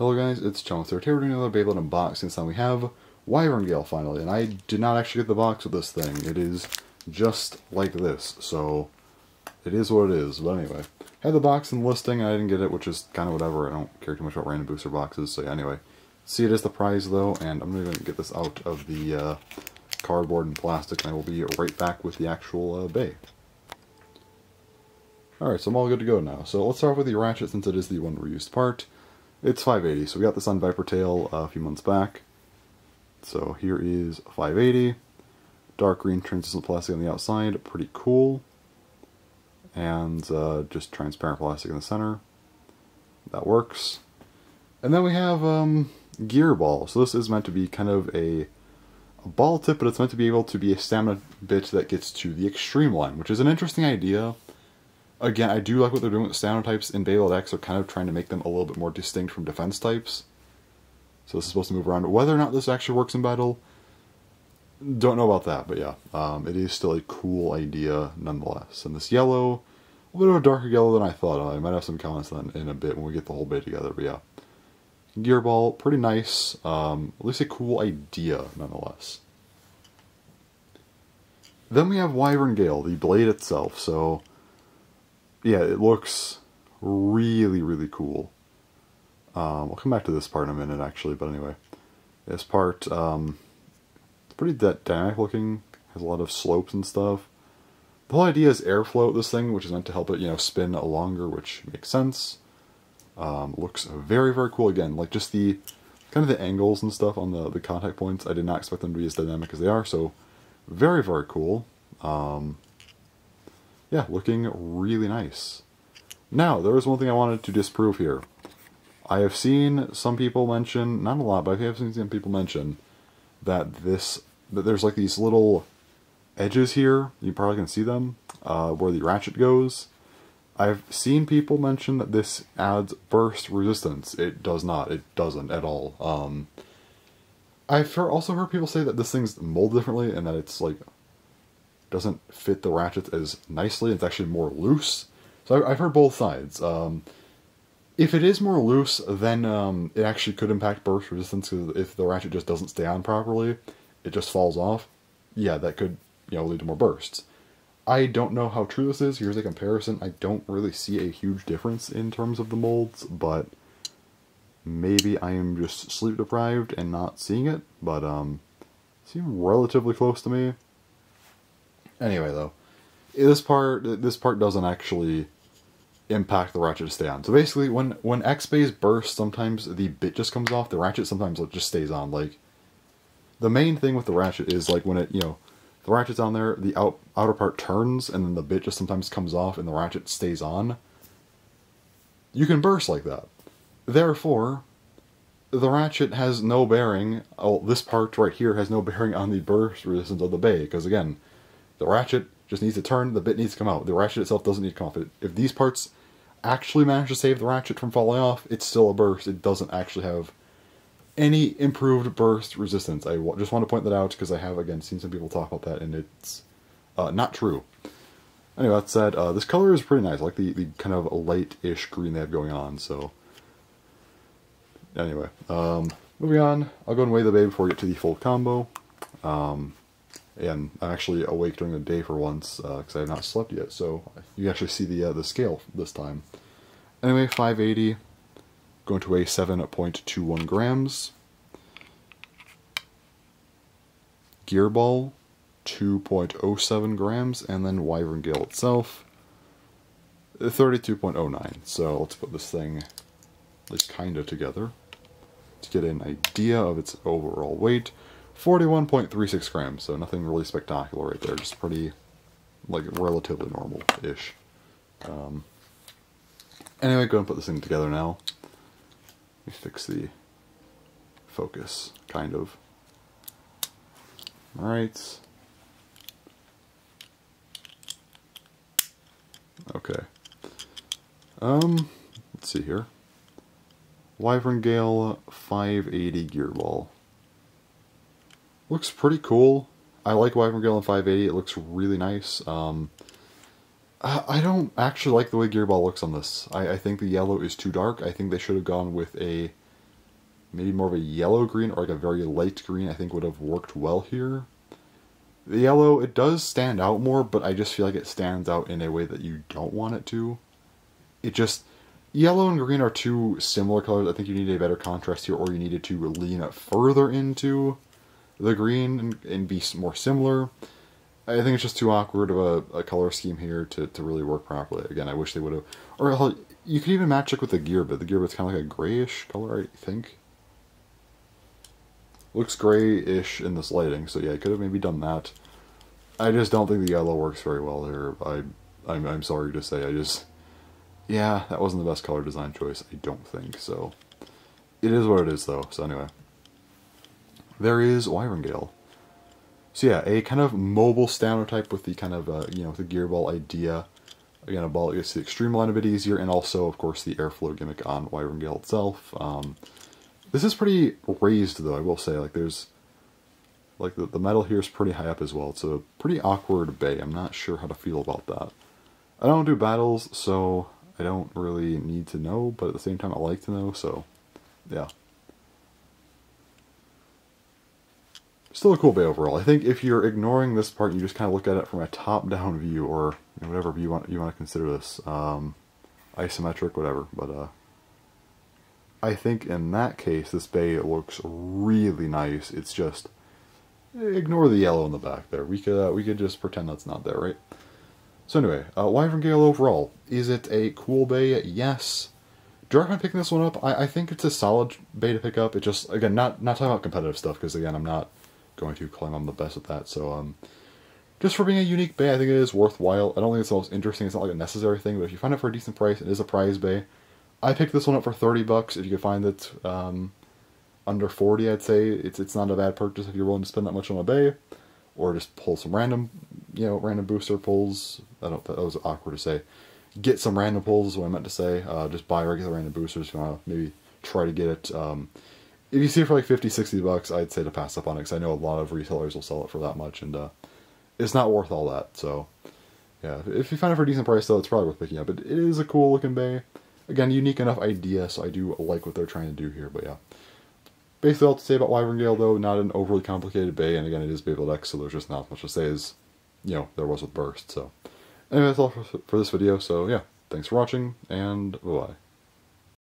Hello guys, it's John. Here we're doing another Beyblade unboxing. This time we have WyvernGale finally, and I did not actually get the box with this thing. It is just like this, so it is what it is. But anyway, I had the box in the listing and I didn't get it, which is kind of whatever. I don't care too much about random booster boxes. So yeah, anyway, see it as the prize though, and I'm going to get this out of the cardboard and plastic, and I will be right back with the actual bay. Alright, so I'm all good to go now. So let's start with the ratchet since it is the one reused part. It's 580, so we got this on Viper Tail a few months back. So here is 580. Dark green translucent plastic on the outside, pretty cool. And just transparent plastic in the center. That works. And then we have gear ball. So this is meant to be kind of a ball tip, but it's meant to be able to be a stamina bit that gets to the extreme line, which is an interesting idea. Again, I do like what they're doing with stamina types in Beyblade X. They're kind of trying to make them a little bit more distinct from defense types. So this is supposed to move around. Whether or not this actually works in battle, don't know about that. But yeah, it is still a cool idea nonetheless. And this yellow, a little bit of a darker yellow than I thought. I might have some comments on in a bit when we get the whole bit together. But yeah, gear ball, pretty nice. At least a cool idea nonetheless. Then we have WyvernGale, the blade itself. So yeah, it looks really, really cool. We'll come back to this part in a minute, actually, but anyway. This part, it's pretty dynamic looking, has a lot of slopes and stuff. The whole idea is airflow with this thing, which is meant to help it, spin longer, which makes sense. Looks very, very cool again, like just the, kind of the angles and stuff on the contact points. I did not expect them to be as dynamic as they are, so very, very cool. Yeah, looking really nice. Now, there is one thing I wanted to disprove here. I have seen some people mention, not a lot, but I have seen some people mention that there's like these little edges here, you probably can see them, where the ratchet goes. I've seen people mention that this adds burst resistance. It does not. It doesn't at all. I've also heard people say that this thing's molded differently and that it's like doesn't fit the ratchets as nicely. It's actually more loose. So I've heard both sides. If it is more loose, then it actually could impact burst resistance, because if the ratchet just doesn't stay on properly, it just falls off. Yeah, that could lead to more bursts. I don't know how true this is. Here's a comparison. I don't really see a huge difference in terms of the molds, but maybe I am just sleep deprived and not seeing it. But seem relatively close to me. Anyway, though, this part doesn't actually impact the ratchet to stay on. So basically, when X-Bays burst, sometimes the bit just comes off. The ratchet sometimes just stays on. Like, the main thing with the ratchet is like when it, the ratchet's on there, the outer part turns, and then the bit just sometimes comes off, and the ratchet stays on. You can burst like that. Therefore, the ratchet has no bearing. Oh, this part right here has no bearing on the burst resistance of the bay, because again, the ratchet just needs to turn, the bit needs to come out. The ratchet itself doesn't need to come off. If these parts actually manage to save the ratchet from falling off, it's still a burst. It doesn't actually have any improved burst resistance. I just want to point that out because I have, again, seen some people talk about that, and it's not true. Anyway, that said, this color is pretty nice. I like the kind of light-ish green they have going on, so anyway, moving on. I'll go and weigh the bay before we get to the full combo. And I'm actually awake during the day for once, because I have not slept yet, so you actually see the scale this time. Anyway, 580, going to weigh 7.21 grams. Gear ball, 2.07 grams, and then WyvernGale itself, 32.09. So let's put this thing at least kind of together to get an idea of its overall weight. 41.36 grams, so nothing really spectacular right there, just pretty, like, relatively normal-ish. Anyway, go and put this thing together now. Let me fix the focus, kind of. Alright. Okay. Let's see here. WyvernGale 580 gear ball. Looks pretty cool. I like WyvernGale in 580. It looks really nice. I don't actually like the way Gearball looks on this. I think the yellow is too dark. I think they should have gone with a maybe more of a yellow green or like a very light green I think would have worked well here. The yellow, it does stand out more, but I just feel like it stands out in a way that you don't want it to. It just, yellow and green are two similar colors. I think you need a better contrast here, or you needed to lean it further into the green and be more similar. I think it's just too awkward of a color scheme here to really work properly. Again, I wish they would have, or hell, you could even match it with the gear bit. The gear bit's kind of like a grayish color, I think. Looks grayish in this lighting, so yeah, I could have maybe done that. I just don't think the yellow works very well here. I'm sorry to say, yeah, that wasn't the best color design choice, I don't think, so. It is what it is, though, so anyway. There is WyvernGale. So yeah, a kind of mobile standard type with the kind of, you know, the gear ball idea. Again, a ball that gets the extreme line a bit easier, and also, of course, the airflow gimmick on WyvernGale itself. This is pretty raised, though, I will say. Like, there's, like, the metal here is pretty high up as well. It's a pretty awkward bay. I'm not sure how to feel about that. I don't do battles, so I don't really need to know, but at the same time, I like to know, so, yeah. Still a cool bay overall. I think if you're ignoring this part, you just kind of look at it from a top-down view, or you know, whatever view you want to consider this, isometric, whatever, but, I think in that case, this bay looks really nice. It's just, ignore the yellow in the back there. We could just pretend that's not there, right? So anyway, WyvernGale overall. Is it a cool bay? Yes. Do you recommend picking this one up? I think it's a solid bay to pick up. It just, again, not talking about competitive stuff, because again, I'm not going to claim I'm the best at that, so, just for being a unique bay, I think it is worthwhile. I don't think it's the most interesting, it's not like a necessary thing, but if you find it for a decent price, it is a prize bay. I picked this one up for 30 bucks. If you could find it under 40, I'd say it's not a bad purchase if you're willing to spend that much on a bay, or just pull some random, you know, random booster pulls. That was awkward to say. Get some random pulls is what I meant to say. Just buy regular random boosters if you want to maybe try to get it. If you see it for like 50, 60 bucks, I'd say to pass up on it, because I know a lot of retailers will sell it for that much, and it's not worth all that. So yeah, if you find it for a decent price though, it's probably worth picking up. It is a cool looking bay. Again, unique enough idea, so I do like what they're trying to do here, but yeah. Basically all to say about WyvernGale, though, not an overly complicated bay, and again, it is Beyblade X, so there's just not much to say as, you know, there was with Burst, so. Anyway, that's all for this video, so yeah, thanks for watching, and bye-bye.